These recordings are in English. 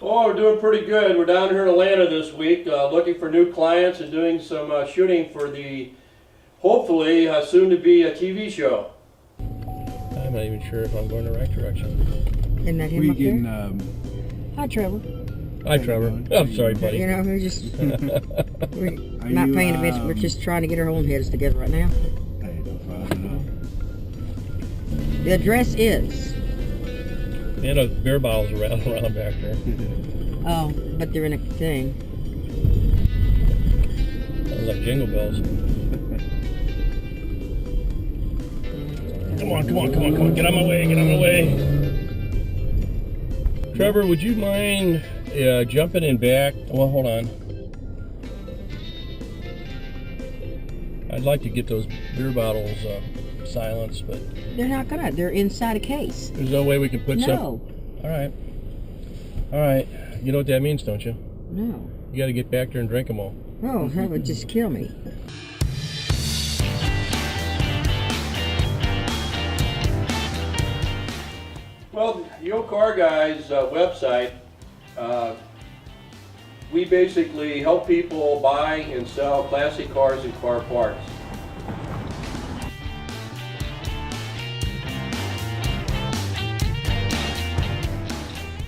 Oh, we're doing pretty good. We're down here in Atlanta this week looking for new clients and doing some shooting for the, hopefully, soon to be a TV show. I'm not even sure if I'm going the right direction. Isn't that him up there? Hi, Trevor. Hi, Trevor. I'm sorry, buddy. You know, we're just we're not paying attention. We're just trying to get our own heads together right now. The address is. They had beer bottles around back there. Oh, but they're in a thing. Sounds like jingle bells. Come on. Get out of my way. Trevor, would you mind jumping in back? Well, hold on. I'd like to get those beer bottles silenced, but... They're not gonna. They're inside a case. There's no way we can put some... No. All right. You know what that means, don't you? No. You got to get back there and drink them all. Oh, that would just kill me. Well, the Old Car Guys website, we basically help people buy and sell classic cars and car parts.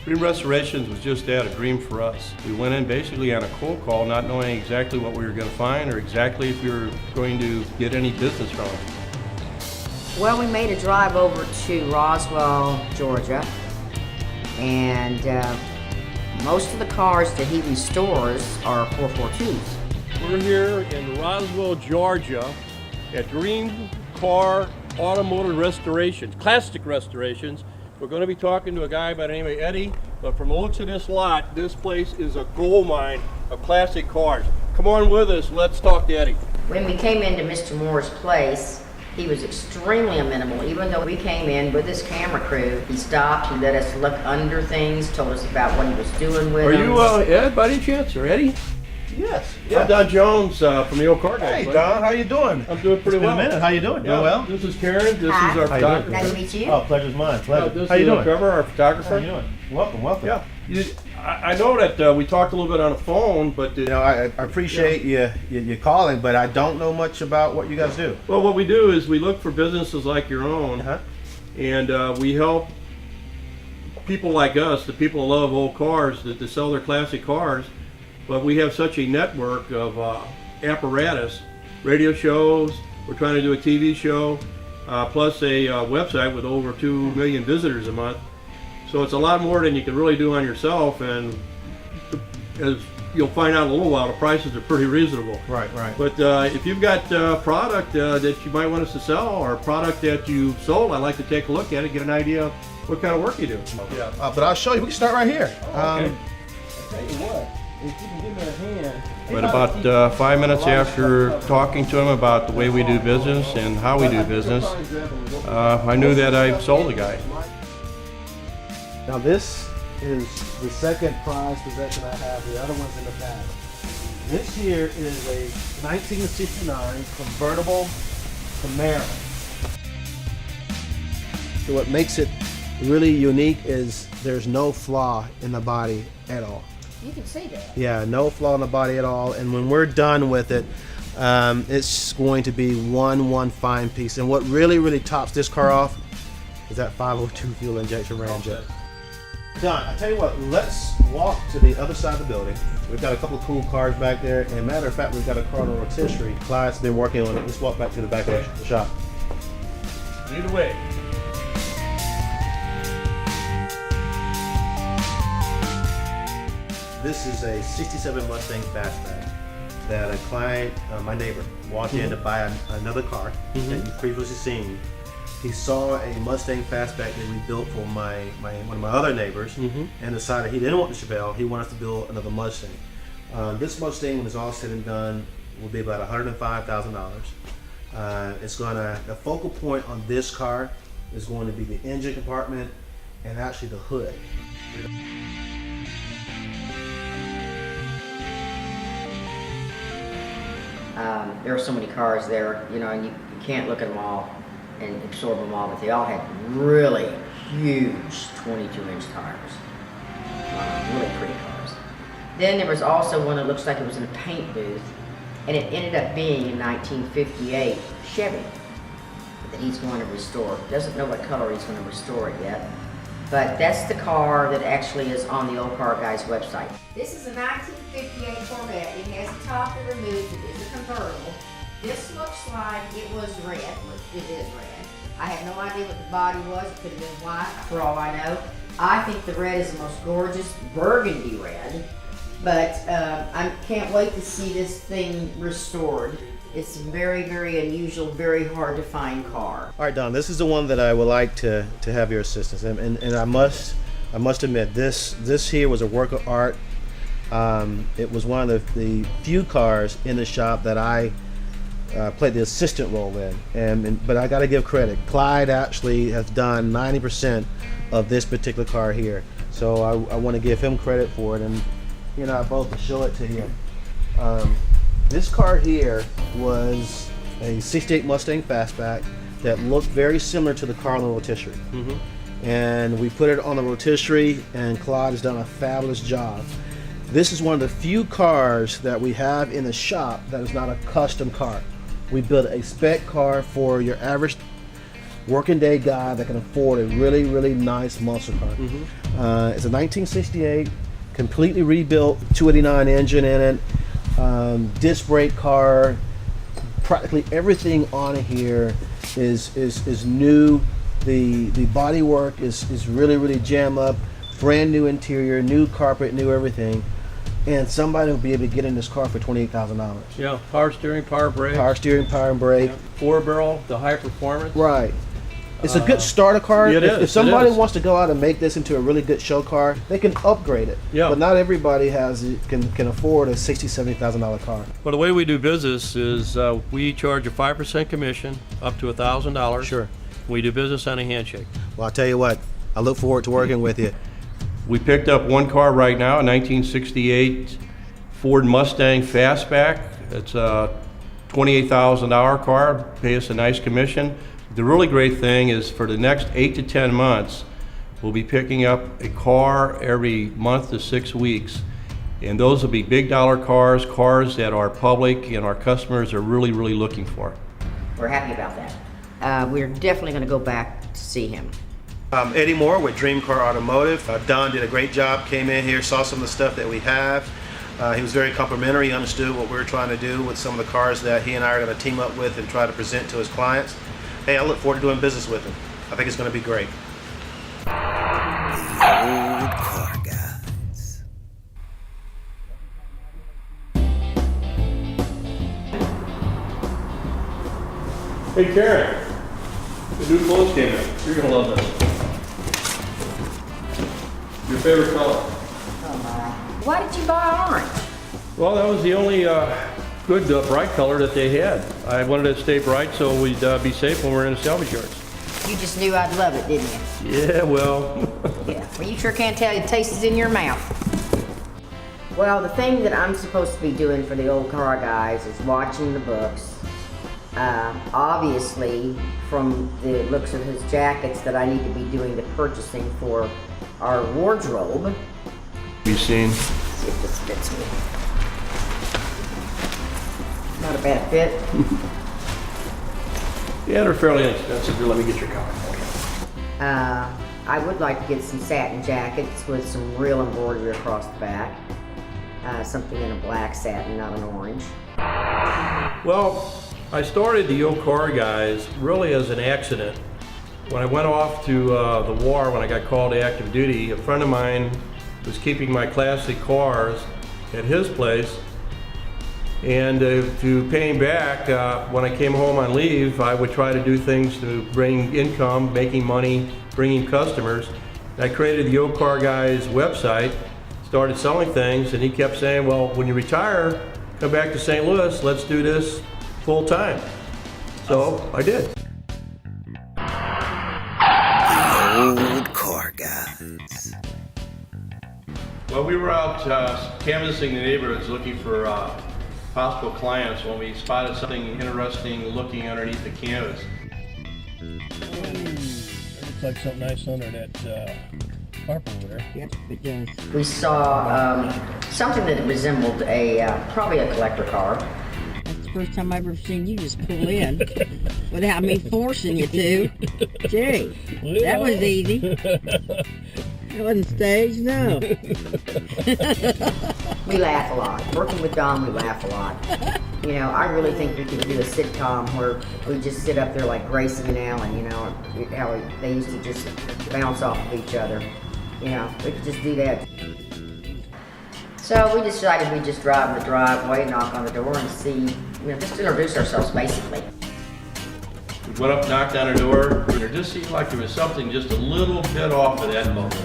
Dream Restorations was just that, a dream for us. We went in basically on a cold call, not knowing exactly what we were going to find or exactly if we were going to get any business from it. Well, we made a drive over to Roswell, Georgia, and most of the cars that he restores are 442s. We're here in Roswell, Georgia at Dream Car Automotive Restorations, Classic Restorations. We're going to be talking to a guy by the name of Eddie, but from the looks of this lot, this place is a gold mine of classic cars. Come on with us, let's talk to Eddie. When we came into Mr. Moore's place, he was extremely amenable. Even though we came in with his camera crew, he stopped, he let us look under things, told us about what he was doing with them. Are you Ed by any chance, or Eddie? Yes. I'm Don Jones from the Old Car Guys. Hey, Don, how you doing? I'm doing pretty well. It's been a minute. How you doing? Yeah. Doing well? This is Karen. This Hi. is our How you doing? photographer. Nice to meet you. Oh, pleasure's mine. Pleasure. This How you is doing? Trevor, our photographer. How you doing? Welcome. Yeah. I know that we talked a little bit on the phone, but You know, I appreciate you calling, but I don't know much about what you guys do. well, what we do is we look for businesses like your own, Uh-huh. and we help people like us, the people who love old cars, to sell their classic cars. But we have such a network of apparatus, radio shows. We're trying to do a TV show, plus a website with over 2 million visitors a month. So it's a lot more than you can really do on yourself, and as you'll find out in a little while, the prices are pretty reasonable. Right. But if you've got product that you might want us to sell, or a product that you sold, I'd like to take a look at it, get an idea of what kind of work you do. Yeah. But I'll show you. We can start right here. Okay. I'll tell you what, if you can give me a hand. But about 5 minutes after talking to him about the way we do business and how we do business, I knew that I sold the guy. Now this is the second prize possession I have. The other one's in the bag. This here is a 1969 convertible Camaro. So what makes it really unique is there's no flaw in the body at all. You can see that. Yeah, no flaw in the body at all. And when we're done with it, it's going to be one fine piece. And what really tops this car off is that 502 fuel injection ramjet. Don, I tell you what, let's walk to the other side of the building. We've got a couple of cool cars back there, and matter of fact, we've got a car on a rotisserie. Clyde's been working on it. Let's walk back to the back of the shop. Lead the way. This is a 67 Mustang Fastback that a client, my neighbor, walked in to buy another car that you've previously seen. He saw a Mustang Fastback that we built for one of my other neighbors, and decided he didn't want the Chevelle. He wanted us to build another Mustang. This Mustang, when it's all said and done, will be about $105,000. The focal point on this car is going to be the engine compartment and actually the hood. There are so many cars there, you know, and you can't look at them all and absorb them all, but they all had really huge 22-inch tires. Really pretty cars. Then there was also one that looks like it was in a paint booth, and it ended up being a 1958 Chevy that he's going to restore. Doesn't know what color he's going to restore it yet, but that's the car that actually is on the Old Car Guy's website. This is a 1958 Corvette. It has the top that removed. It is a convertible. This looks like it was red, which it is red. I have no idea what the body was. It could have been white, for all I know. I think the red is the most gorgeous burgundy red, but I can't wait to see this thing restored. It's a very, very unusual, very hard to find car. All right, Don, this is the one that I would like to have your assistance. And I must admit, this here was a work of art. It was one of the few cars in the shop that I played the assistant role in. But I got to give credit. Clyde actually has done 90% of this particular car here. So I want to give him credit for it, and he and I both will show it to you. This car here was a 68 Mustang Fastback that looked very similar to the car on the rotisserie. And we put it on the rotisserie, and Clyde has done a fabulous job. This is one of the few cars that we have in the shop that is not a custom car. We built a spec car for your average working day guy that can afford a really, really nice muscle car. It's a 1968, completely rebuilt 289 engine in it. Disc brake car, practically everything on here is new. The body work is really jammed up. Brand new interior, new carpet, new everything, and somebody will be able to get in this car for $28,000. Yeah, power steering, power brake. Power steering, power and brake. 4-barrel, the high performance. Right. It's a good starter car. It is, if somebody it is. wants to go out and make this into a really good show car, they can upgrade it. Yeah. But not everybody can afford a $60,000, $70,000 car. Well, the way we do business is we charge a 5% commission up to $1,000. Sure. We do business on a handshake. Well, I'll tell you what, I look forward to working with you. We picked up one car right now, a 1968 Ford Mustang Fastback. It's a $28,000 car, pay us a nice commission. The really great thing is for the next 8 to 10 months, we'll be picking up a car every month to 6 weeks. And those will be big dollar cars that our public and our customers are really, really looking for. We're happy about that. We're definitely going to go back to see him. Eddie Moore with Dream Car Automotive. Don did a great job, came in here, saw some of the stuff that we have. He was very complimentary, he understood what we were trying to do with some of the cars that he and I are going to team up with and try to present to his clients. Hey, I look forward to doing business with him. I think it's going to be great. Old Car Guys. Hey Karen, the new clothes came in. You're gonna love this. Your favorite color? Oh my. Why did you buy orange? Well, that was the only good bright color that they had. I wanted it to stay bright so we'd be safe when we're in the salvage yards. You just knew I'd love it, didn't you? Yeah, well. Yeah. Well, you sure can't tell the taste is in your mouth. Well, the thing that I'm supposed to be doing for the Old Car Guys is watching the books. Obviously, from the looks of his jackets, that I need to be doing the purchasing for our wardrobe. Be seen. See if this fits me. Not a bad fit. Yeah, they're fairly inexpensive. Here, let me get your card. I would like to get some satin jackets with some real embroidery across the back. Something in a black satin, not an orange. Well, I started the Yo Car Guys really as an accident. When I went off to the war, when I got called to active duty, a friend of mine was keeping my classic cars at his place. And to pay him back, when I came home on leave, I would try to do things to bring income, making money, bringing customers. I created the Yo Car Guys website, started selling things, and he kept saying, well, when you retire, come back to St. Louis, let's do this full time. So I did. Old Car Guys. Well, we were out canvassing the neighborhoods looking for possible clients when we spotted something interesting looking underneath the canvas. It looks like something nice under that tarp over there. Yep, it does. We saw something that resembled probably a collector car. That's the first time I've ever seen you just pull in without me forcing you to. Gee, that was easy. It wasn't staged, no. We laugh a lot. Working with Don, we laugh a lot. You know, I really think we could do a sitcom where we just sit up there like Gracie and Alan, you know, how they used to just bounce off of each other. You know, we could just do that. So we decided we'd just drive in the driveway, knock on the door and see, you know, just introduce ourselves basically. We went up, knocked on her door, and it just seemed like there was something just a little bit off of that bubble.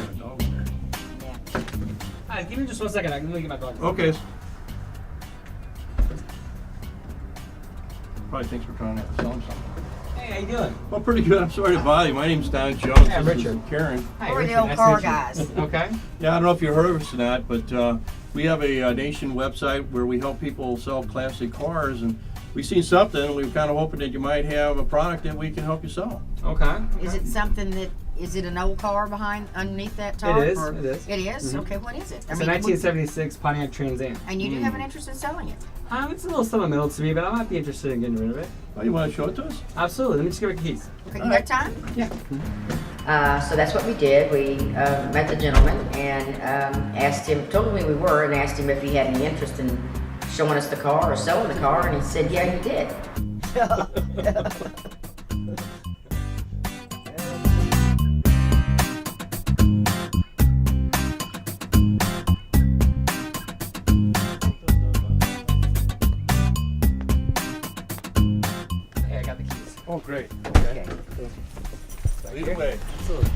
Hi, give me just 1 second. I'm gonna get my dog. Okay. Probably thinks we're trying to sell him something. Hey, how you doing? Well, pretty good. I'm sorry to bother you. My name's Don Jones. Hey, I'm This is Richard. Karen. Hi, We're the Richard. Old Nice Car to meet you. Guys. Okay. Yeah, I don't know if you heard of us or not, but we have a nation website where we help people sell classic cars, and we've seen something, and we were kind of hoping that you might have a product that we can help you sell. Okay. Is it something that, is it an old car underneath that tarp? It is, or- it is. It is? Okay, what is it? It's a 1976 Pontiac Trans Am. And you do have an interest in selling it? It's a little sentimental to me, but I might be interested in getting rid of it. Oh, you want to show it to us? Absolutely. Let me just give it the keys. Okay, you got time? Yeah. So that's what we did. We met the gentleman and asked him, told him who we were, and asked him if he had any interest in showing us the car or selling the car, and he said, yeah, he did. Hey, I got the keys. Oh, great. Okay. Lead the way. Absolutely.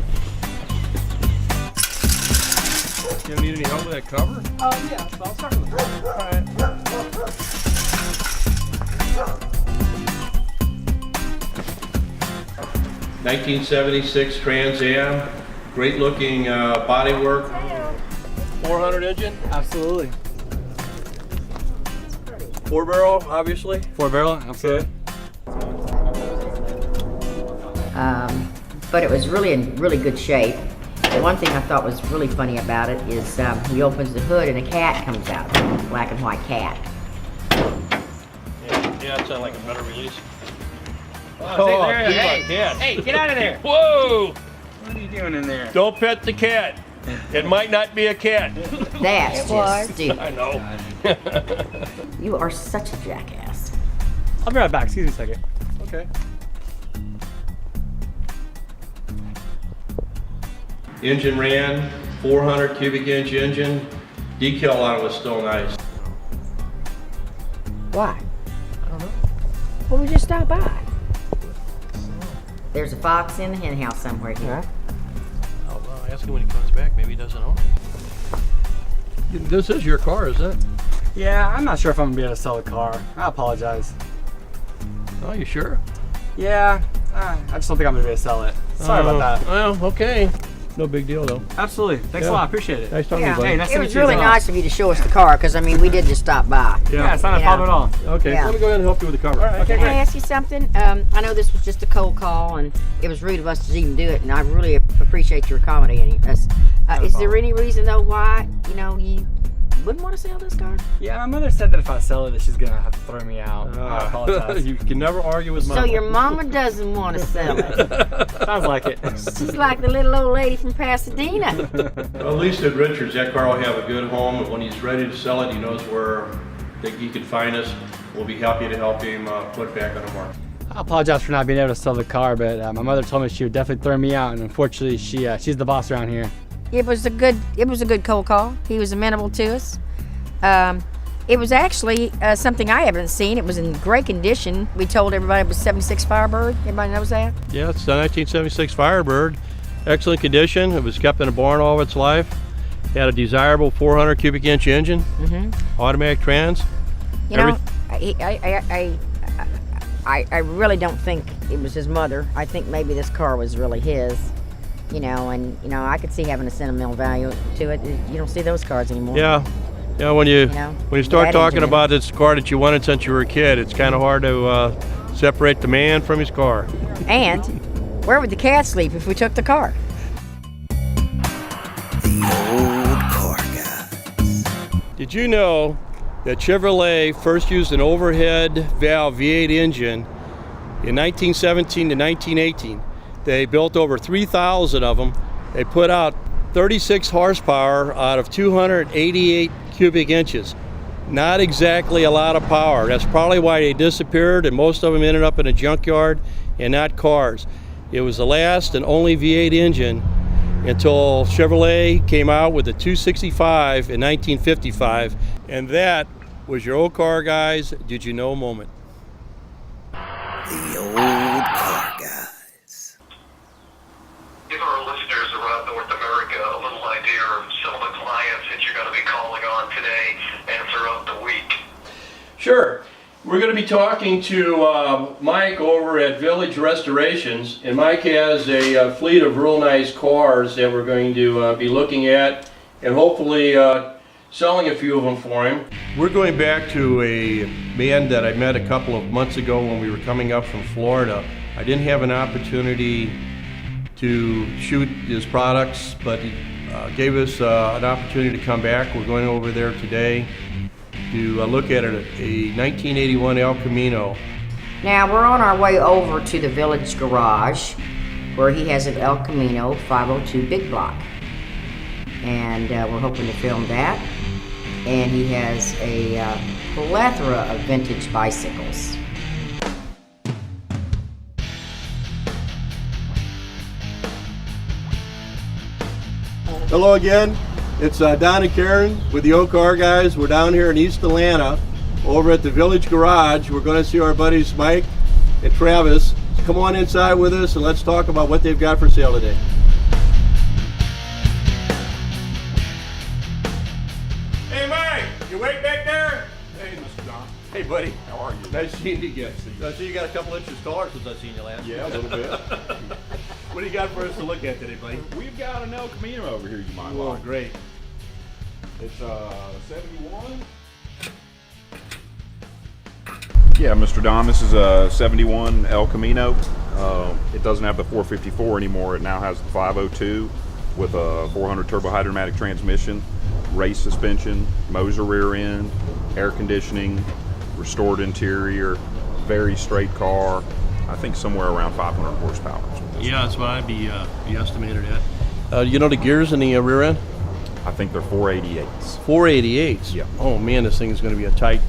You need any help with that cover? Yeah, so I'll start with the front. All right. 1976 Trans Am, great looking bodywork. 400 engine, Absolutely. 4-barrel, obviously. 4-barrel, absolutely. But it was really in really good shape. The one thing I thought was really funny about it is he opens the hood and a cat comes out, a black and white cat. Yeah, that sounds like a better release. Oh, hey, hey, cat. hey, get out of there. Whoa! What are you doing in there? Don't pet the cat. It might not be a cat. That's just stupid. I know. You are such a jackass. I'll be right back. Excuse me a second. Okay. Engine ran, 400 cubic inch engine. Decal on it was still nice. Why? I don't know. Well, we just stopped by. There's a fox in the hen house somewhere here. I'll ask him when he comes back. Maybe he doesn't own it. This is your car, isn't it? Yeah, I'm not sure if I'm gonna be able to sell the car. I apologize. Oh, you sure? Yeah, I just don't think I'm gonna be able to sell it. Sorry about that. Well, okay. No big deal, though. Absolutely. Thanks a Yeah. lot. Appreciate it. Nice talking to you, Yeah. buddy. Hey, nice It to was meet you really as well. nice of you to show us the car, because I mean, we did just stop by. Yeah, it's not a You problem at all. Okay, Yeah. let me go ahead and help you with the cover. Okay, Can I great. ask you something? I know this was just a cold call, and it was rude of us to even do it, and I really appreciate your accommodating us. Is there any reason though why you wouldn't want to sell this car? Yeah, my mother said that if I sell it, that she's gonna have to throw me out. I apologize. You can never argue with mom. So your mama doesn't want to sell it. Sounds like it. She's like the little old lady from Pasadena. Well, at least at Richards, that car will have a good home, and when he's ready to sell it, he knows where that he can find us. We'll be happy to help him put it back on the market. I apologize for not being able to sell the car, but my mother told me she would definitely throw me out, and unfortunately, she's the boss around here. It was a good cold call. He was amenable to us. It was actually something I haven't seen. It was in great condition. We told everybody it was 76 Firebird. Everybody knows that? Yeah, it's the 1976 Firebird. Excellent condition. It was kept in a barn all of its life. Had a desirable 400 cubic inch engine, automatic trans. You know, I really don't think it was his mother. I think maybe this car was really his. You know, and you know, I could see having a sentimental value to it. You don't see those cars anymore. Yeah, when you start that talking engine. about this car that you wanted since you were a kid, it's kind of hard to separate the man from his car. And where would the cat sleep if we took the car? The old car guys. Did you know that Chevrolet first used an overhead valve V8 engine in 1917 to 1918? They built over 3,000 of them. They put out 36 horsepower out of 288 cubic inches. Not exactly a lot of power. That's probably why they disappeared, and most of them ended up in a junkyard and not cars. It was the last and only V8 engine until Chevrolet came out with the 265 in 1955, and that was your old car guys' Did You Know moment. The old car guys. Give our listeners around North America a little idea of some of the clients that you're going to be calling on today and throughout the week. Sure. We're going to be talking to Mike over at Village Restorations, and Mike has a fleet of real nice cars that we're going to be looking at and hopefully selling a few of them for him. We're going back to a man that I met a couple of months ago when we were coming up from Florida. I didn't have an opportunity to shoot his products, but he gave us an opportunity to come back. We're going over there today to look at a 1981 El Camino. Now we're on our way over to the Village Garage, where he has an El Camino 502 big block, and we're hoping to film that. And he has a plethora of vintage bicycles. Hello again. It's Don and Karen with the Old Car Guys. We're down here in East Atlanta over at the Village Garage. We're going to see our buddies Mike and Travis. Come on inside with us and let's talk about what they've got for sale today. Hey Mike, you wait back there? Hey, Mr. Don. Hey buddy. How are you? Nice seeing you again. Yes, I see you got a couple inches taller since I've seen you last. Yeah, a little bit. What do you got for us to look at today, buddy? We've got an El Camino over here you might Oh, like. great. It's 71. Yeah, Mr. Don, this is a 71 El Camino. It doesn't have the 454 anymore. It now has the 502 with a 400 turbo hydromatic transmission, race suspension, Moser rear end, air conditioning, restored interior, very straight car. I think somewhere around 500 horsepower. Yeah, that's what I'd be estimated at. You know the gears in the rear end? I think they're 488s. 488s? Yeah. Oh man, this thing is going to be a tight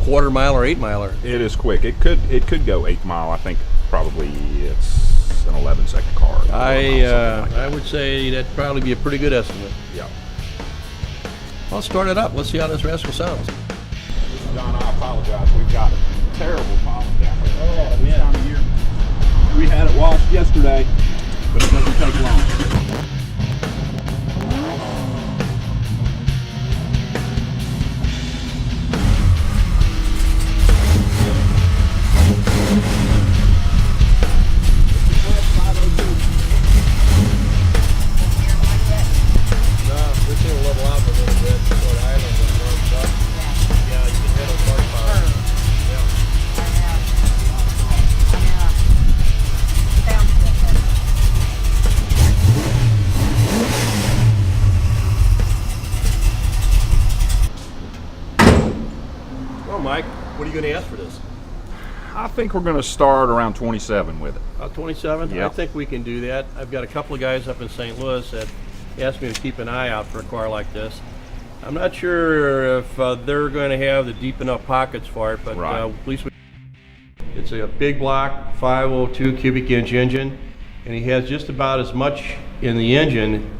quarter mile or 8 miler. It is quick. It could go 8 mile. I think probably it's an 11-second car. I would say that'd probably be a pretty good estimate. Yeah. I'll start it up. Let's see how this rascal sounds. Mr. Don, I apologize. We've got a terrible problem down here. Oh, this time of year. We had it washed yesterday, but it doesn't take long. Mike, what are you going to ask for this? I think we're going to start around 27 with it. About 27? Yeah. I think we can do that. I've got a couple of guys up in St. Louis that asked me to keep an eye out for a car like this. I'm not sure if they're going to have the deep enough pockets for it, but Right. at least it's a big block 502 cubic inch engine, and he has just about as much in the engine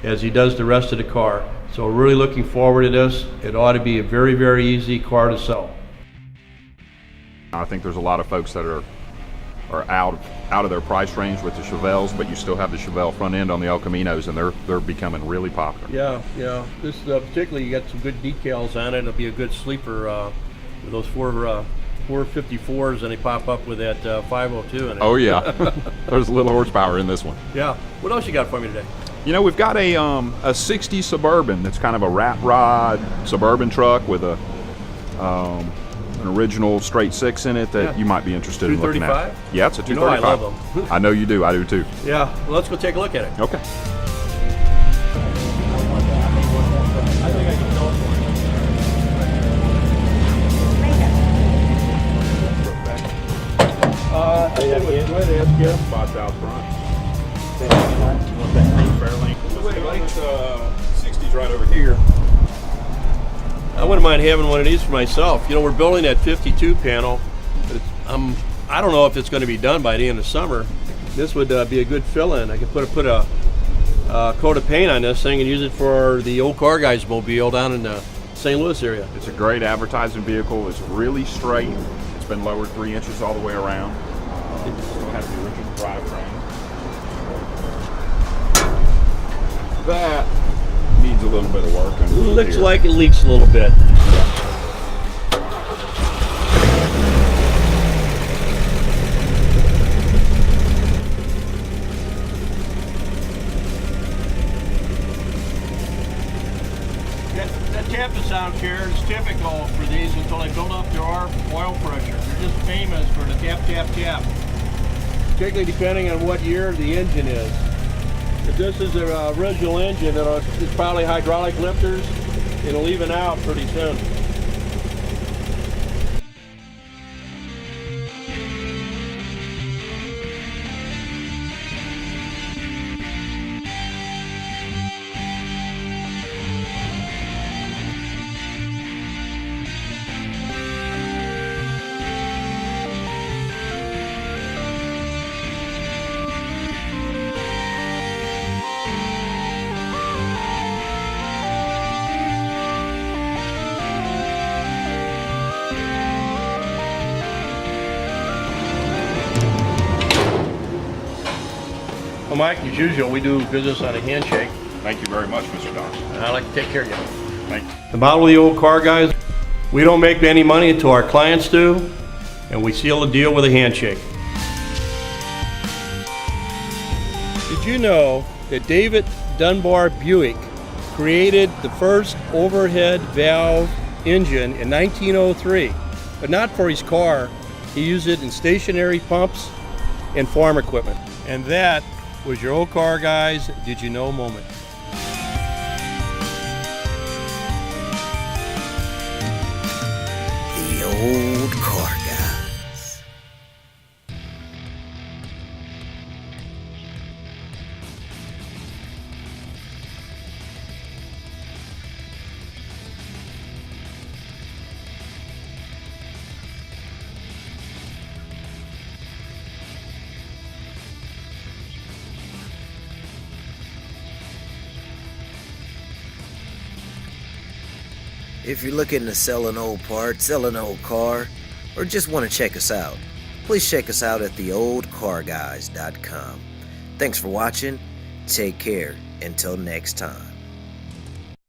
as he does the rest of the car. So really looking forward to this. It ought to be a very, very easy car to sell. I think there's a lot of folks that are out of their price range with the Chevelles, but you still have the Chevelle front end on the El Caminos, and they're becoming really popular. Yeah. This particularly, you got some good decals on it. It'll be a good sleeper with those 454s, and they pop up with that 502 in it. Oh yeah, there's a little horsepower in this one. Yeah. What else you got for me today? You know, we've got a 60 Suburban that's kind of a rat rod Suburban truck with an original straight six in it that Yeah. you might be interested in looking at. 235? Yeah, it's a You know I 235. love them. I know you do. I do too. Yeah. Well, let's go take a look at it. Okay. Spots out front. You want that green Fairlink? 60's right over here. I wouldn't mind having one of these for myself. You know, we're building that 52 panel. But I don't know if it's going to be done by the end of summer. This would be a good fill-in. I could put a coat of paint on this thing and use it for the Old Car Guys mobile down in the St. Louis area. It's a great advertising vehicle. It's really straight. It's been lowered 3 inches all the way around. It still has the original drivetrain. That needs a little bit of work. Looks like it leaks a little bit. That tapping sound here is typical for these until they build up their oil pressure. They're just famous for the tap, tap, tap. Particularly depending on what year the engine is. If this is an original engine, it's probably hydraulic lifters. It'll even out pretty soon. Well, Mike, as usual, we do business on a handshake. Thank you very much, Mr. Don. And I like to take care of you. Thank you. The model of the Old Car Guys, we don't make any money until our clients do, and we seal the deal with a handshake. Did you know that David Dunbar Buick created the first overhead valve engine in 1903, but not for his car. He used it in stationary pumps and farm equipment. And that was your Old Car Guys Did You Know moment. The Old Car Guys. If you're looking to sell an old part, sell an old car, or just want to check us out, please check us out at theoldcarguys.com. Thanks for watching. Take care. Until next time.